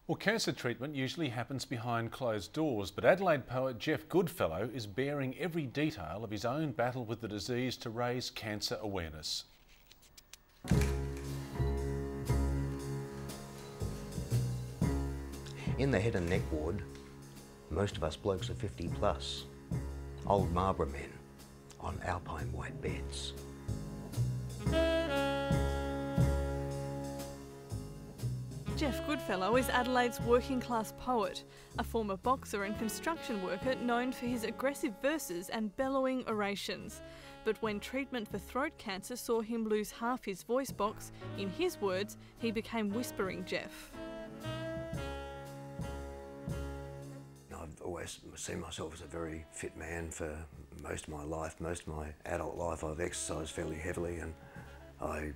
Well, cancer treatment usually happens behind closed doors, but Adelaide poet Geoff Goodfellow is bearing every detail of his own battle with the disease to raise cancer awareness. In the head and neck ward, most of us blokes are 50 plus, old Marlborough men on alpine white beds. Geoff Goodfellow is Adelaide's working class poet, a former boxer and construction worker known for his aggressive verses and bellowing orations. But when treatment for throat cancer saw him lose half his voice box, in his words, he became Whispering Geoff. I've always seen myself as a very fit man for most of my life. Most of my adult life I've exercised fairly heavily, and I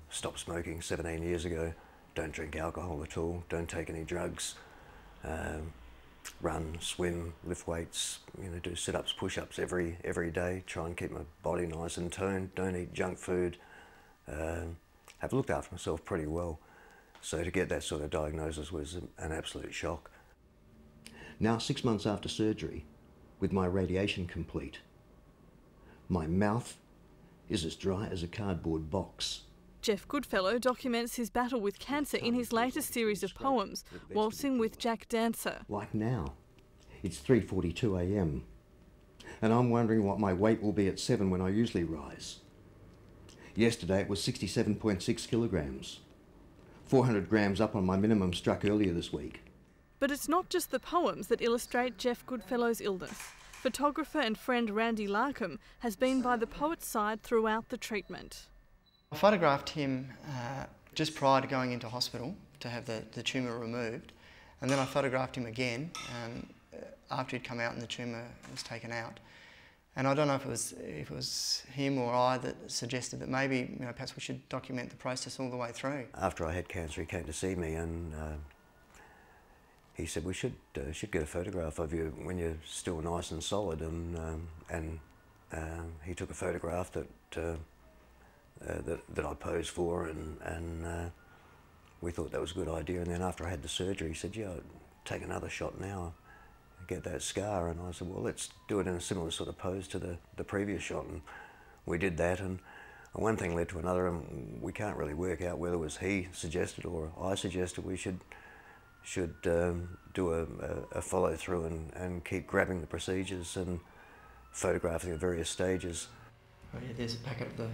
stopped smoking 17 years ago. Don't drink alcohol at all, don't take any drugs, run, swim, lift weights, do sit-ups, push-ups every day, try and keep my body nice and toned, don't eat junk food, have looked after myself pretty well. So to get that sort of diagnosis was an absolute shock. Now, 6 months after surgery, with my radiation complete, my mouth is as dry as a cardboard box. Geoff Goodfellow documents his battle with cancer in his latest series of poems, Waltzing with Jack Dancer. Like now, it's 3:42 a.m. and I'm wondering what my weight will be at 7 when I usually rise. Yesterday it was 67.6 kilograms, 400 grams up on my minimum struck earlier this week. But it's not just the poems that illustrate Geoff Goodfellow's illness. Photographer and friend Randy Larkham has been by the poet's side throughout the treatment. I photographed him just prior to going into hospital to have the tumour removed, and then I photographed him again after he'd come out and the tumour was taken out. And I don't know if it was him or I that suggested that maybe perhaps we should document the process all the way through. After I had cancer, he came to see me and he said we should get a photograph of you when you're still nice and solid, and he took a photograph that I posed for, and we thought that was a good idea. And then after I had the surgery, he said, yeah, I'd take another shot now, get that scar. And I said, well, let's do it in a similar sort of pose to the previous shot. And we did that, and one thing led to another, and we can't really work out whether it was he suggested or I suggested we should do a follow through and keep grabbing the procedures and photographing the various stages. Oh yeah, there's a packet of the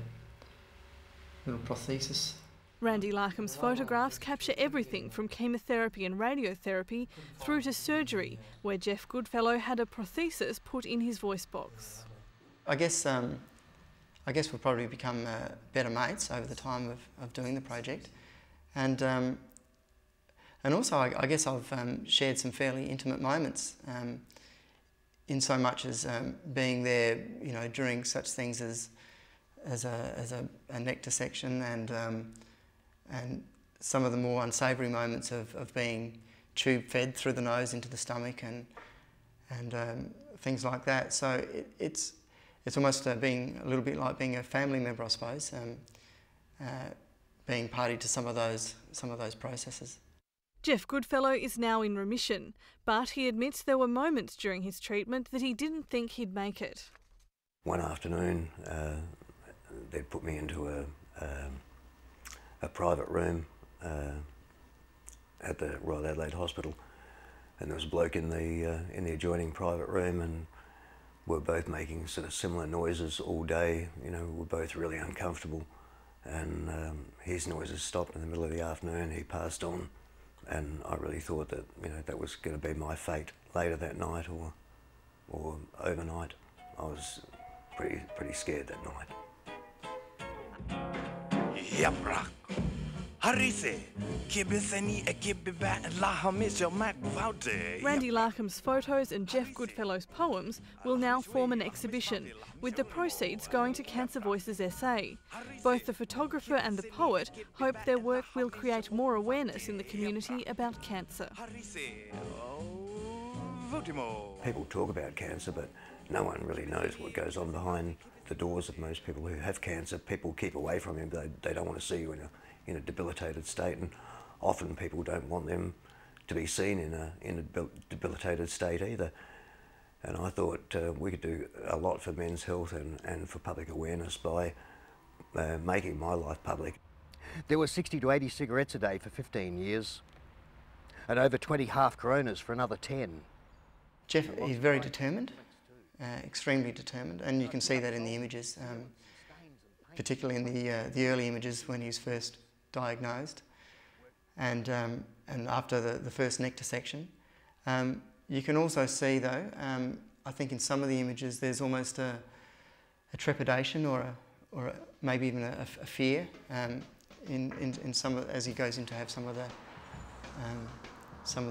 little prosthesis. Randy Larkham's photographs capture everything from chemotherapy and radiotherapy through to surgery, where Geoff Goodfellow had a prosthesis put in his voice box. I guess we've probably become better mates over the time of doing the project, and also I guess I've shared some fairly intimate moments, in so much as being there, during such things as a neck dissection and some of the more unsavoury moments of being tube fed through the nose into the stomach and things like that. So it's almost being a little bit like being a family member, I suppose, being party to some of those processes. Geoff Goodfellow is now in remission, but he admits there were moments during his treatment that he didn't think he'd make it. One afternoon, they put me into a private room at the Royal Adelaide Hospital, and there was a bloke in the adjoining private room, and we were both making sort of similar noises all day. We were both really uncomfortable, and his noises stopped in the middle of the afternoon. He passed on, and I really thought that that was going to be my fate later that night or overnight. I was pretty scared that night. Randy Larkham's photos and Geoff Goodfellow's poems will now form an exhibition, with the proceeds going to Cancer Voices SA. Both the photographer and the poet hope their work will create more awareness in the community about cancer. People talk about cancer, but no one really knows what goes on behind the doors of most people who have cancer. People keep away from you. They don't want to see you in a debilitated state, and often people don't want them to be seen in a debilitated state either. And I thought we could do a lot for men's health and for public awareness by making my life public. There were 60 to 80 cigarettes a day for 15 years, and over 20 half Coronas for another 10. Geoff is very determined, extremely determined, and you can see that in the images, particularly in the early images when he was first diagnosed, and after the first neck dissection. You can also see, though, I think in some of the images there's almost a trepidation or maybe even a fear in some of, as he goes in to have some of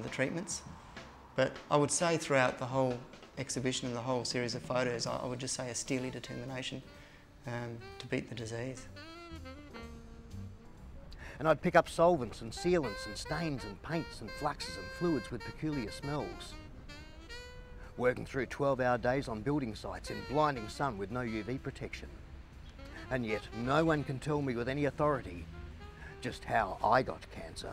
the treatments. But I would say throughout the whole exhibition and the whole series of photos, I would just say a steely determination to beat the disease. And I'd pick up solvents and sealants and stains and paints and fluxes and fluids with peculiar smells. Working through 12-hour days on building sites in blinding sun with no UV protection. And yet no one can tell me with any authority just how I got cancer.